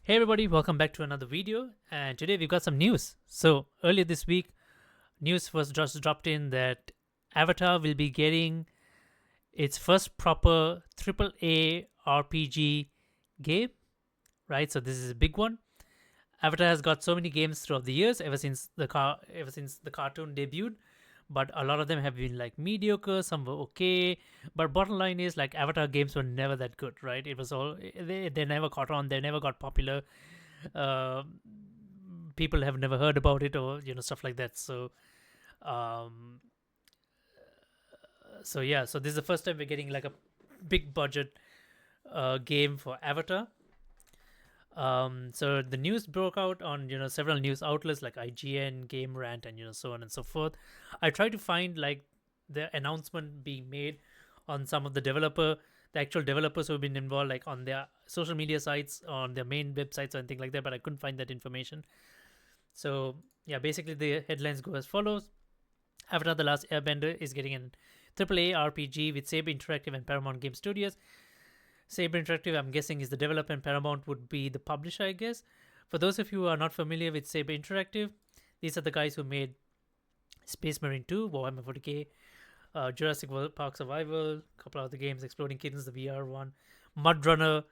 Hey everybody, welcome back to another video. And today we've got some news. So earlier this week, news was just dropped in that Avatar will be getting its first proper AAA RPG game, right? So this is a big one. Avatar has got so many games throughout the years, ever since the cartoon debuted, but a lot of them have been like mediocre. Some were okay, but bottom line is like Avatar games were never that good, right? It was all they never caught on, they never got popular. uh, People have never heard about it or stuff like that. Um so this is the first time we're getting like a big budget game for Avatar. So the news broke out on several news outlets like IGN, Game Rant, and so on and so forth. I tried to find like the announcement being made on some of the actual developers who've been involved, like on their social media sites, on their main websites, or anything like that, but I couldn't find that information. So yeah, basically the headlines go as follows: Avatar: The Last Airbender is getting an AAA RPG with Saber Interactive and Paramount Game Studios. Saber Interactive, I'm guessing, is the developer, and Paramount would be the publisher, I guess. For those of you who are not familiar with Saber Interactive, these are the guys who made Space Marine 2, Warhammer 40k, Jurassic World Park Survival, a couple of other games, Exploding Kittens, the VR one, Mud Runner.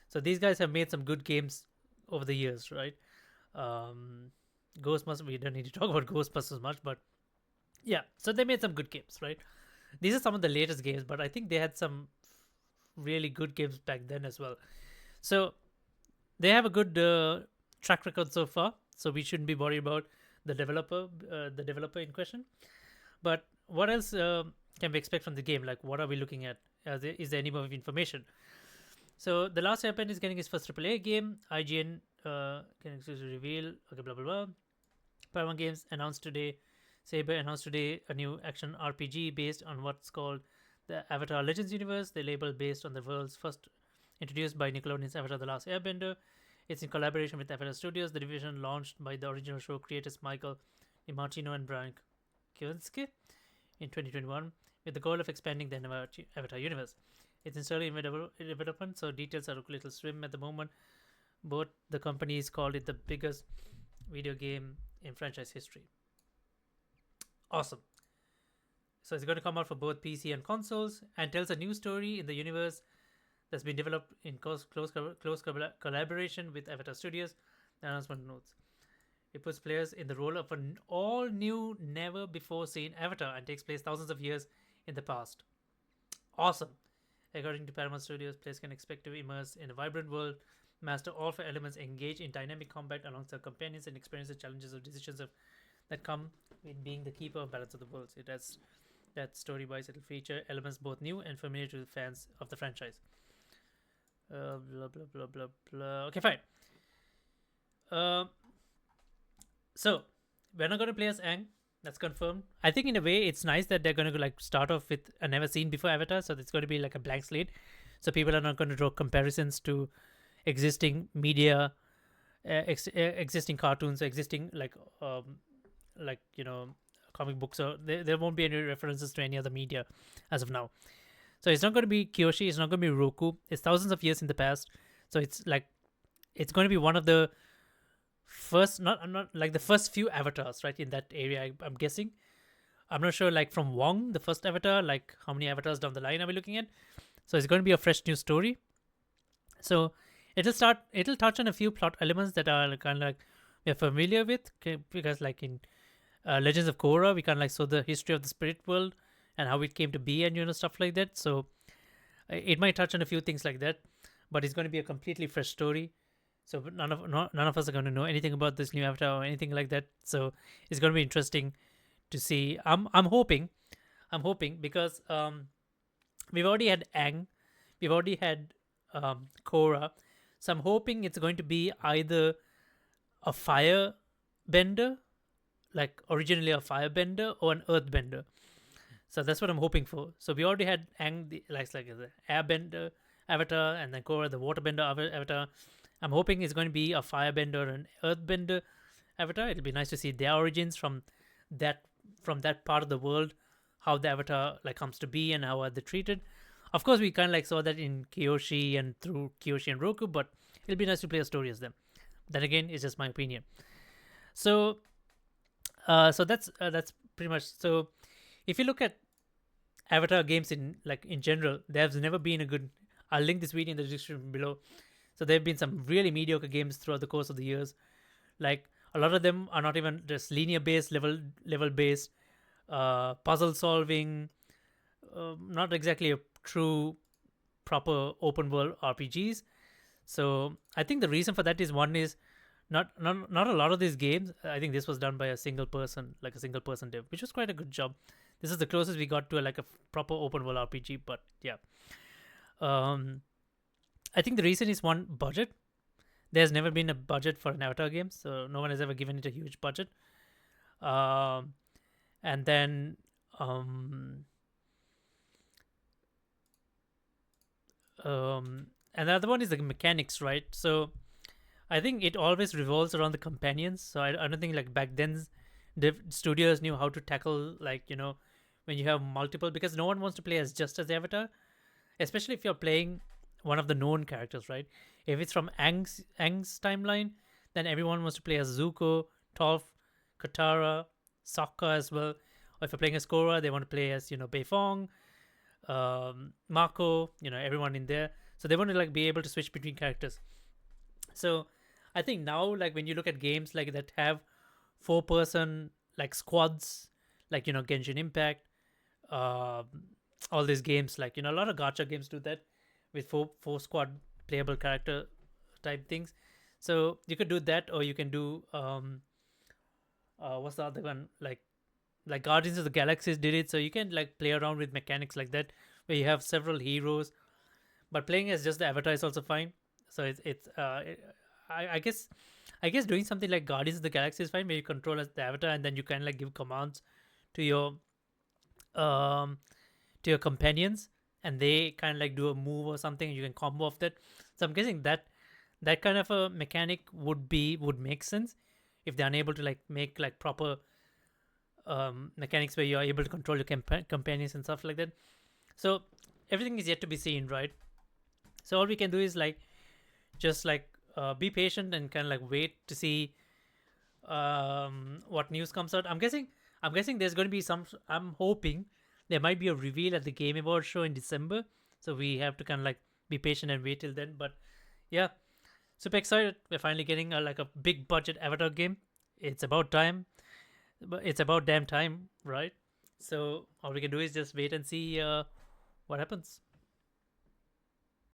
So these guys have made some good games over the years, right? Um, Ghostbusters, we don't need to talk about Ghostbusters much, but yeah, so they made some good games, right? These are some of the latest games, but I think they had some really good games back then as well. So they have a good track record so far, so we shouldn't be worried about the developer in question. But what else can we expect from the game? Like, what are we looking at? Is there any more information? So, The Last Airbender is getting its first AAA game. IGN can exclusively reveal. Okay, blah blah blah. Paramount Games announced today. Saber announced today a new action RPG based on what's called the Avatar Legends universe. The label based on the world's first introduced by Nickelodeon's Avatar: The Last Airbender. It's in collaboration with Avatar Studios, the division launched by the original show creators Michael DiMartino and Brian Kielinski in 2021, with the goal of expanding the Avatar universe. It's still in development, so details are a little swim at the moment. Both the companies called it the biggest video game in franchise history. Awesome. So it's going to come out for both PC and consoles and tells a new story in the universe that's been developed in close collaboration with Avatar Studios. The announcement notes it puts players in the role of an all new, never before seen Avatar and takes place thousands of years in the past. Awesome. According to Paramount Studios, players can expect to immerse in a vibrant world, master all four elements, engage in dynamic combat alongside companions, and experience the challenges of decisions that come with being the keeper of balance of the world. It has that story-wise, it'll feature elements both new and familiar to the fans of the franchise. Blah blah blah blah blah. Okay, fine. Uh, so we're not going to play as Aang. That's confirmed. I think in a way it's nice that they're going to like start off with a never seen before Avatar, so it's going to be like a blank slate. So people are not going to draw comparisons to existing media, existing cartoons, existing like comic books. So there won't be any references to any other media as of now. So it's not going to be Kyoshi. It's not going to be Roku. It's thousands of years in the past. So it's going to be one of the first, not like the first few avatars, right, in that area. I'm guessing. I'm not sure, like from Wong, the first avatar, like how many avatars down the line are we looking at? So it's going to be a fresh new story. So it'll touch on a few plot elements that are kind of like we're familiar with, because like in Legends of Korra, we kind of like saw the history of the spirit world and how it came to be, and stuff like that. So it might touch on a few things like that, but it's going to be a completely fresh story. So none of us are going to know anything about this new avatar or anything like that. So it's going to be interesting to see. I'm hoping because we've already had Aang, we've already had Korra, so I'm hoping it's going to be either a fire bender, like originally a firebender, or an earthbender. So that's what I'm hoping for. So we already had Aang, like the airbender avatar, and then Korra, the waterbender avatar. I'm hoping it's going to be a firebender or an earthbender avatar. It'll be nice to see their origins that from that part of the world, how the avatar like comes to be and how are they treated. Of course, we kind of like saw that in Kyoshi and through Kyoshi and Roku, but it'll be nice to play a story as them. Then again, it's just my opinion. So, so that's pretty much. So, if you look at Avatar games in like in general, there's never been a good. I'll link this video in the description below. So there have been some really mediocre games throughout the course of the years. Like a lot of them are not even just linear based, level based, puzzle solving, not exactly a true proper open world RPGs. So I think the reason for that is one is not a lot of these games. I think this was done by a single person, like a single person dev, which was quite a good job. This is the closest we got to like a proper open world RPG. But yeah, um, I think the reason is one, budget. There's never been a budget for an Avatar game, so no one has ever given it a huge budget. Um, and then um, and the other one is the mechanics, right? So I think it always revolves around the companions. So I don't think like back then, studios knew how to tackle like when you have multiple, because no one wants to play as just as Avatar, especially if you're playing one of the known characters, right? If it's from Aang's timeline, then everyone wants to play as Zuko, Toph, Katara, Sokka as well. Or if you're playing as Korra, they want to play as Beifong, Mako, everyone in there. So they want to like be able to switch between characters. So I think now, like when you look at games like that have 4-person like squads, like Genshin Impact, um all these games, like a lot of gacha games do that with four squad playable character type things. So you could do that, or you can do what's the other one, like Guardians of the Galaxies did it. So you can like play around with mechanics like that, where you have several heroes, but playing as just the Avatar is also fine. So I guess doing something like Guardians of the Galaxy is fine, where you control as the Avatar and then you can like give commands to your um to your companions, and they kind of like do a move or something, and you can combo off that. So I'm guessing that kind of a mechanic would make sense if they're unable to like make like proper mechanics where you're able to control your companions and stuff like that. So everything is yet to be seen, right? So all we can do is like just like be patient and kind of like wait to see what news comes out. I'm guessing there's going to be some. I'm hoping there might be a reveal at the Game Awards show in December. So we have to kind of like be patient and wait till then. But yeah, super excited. We're finally getting like a big budget Avatar game. It's about time. But it's about damn time, right? So all we can do is just wait and see what happens.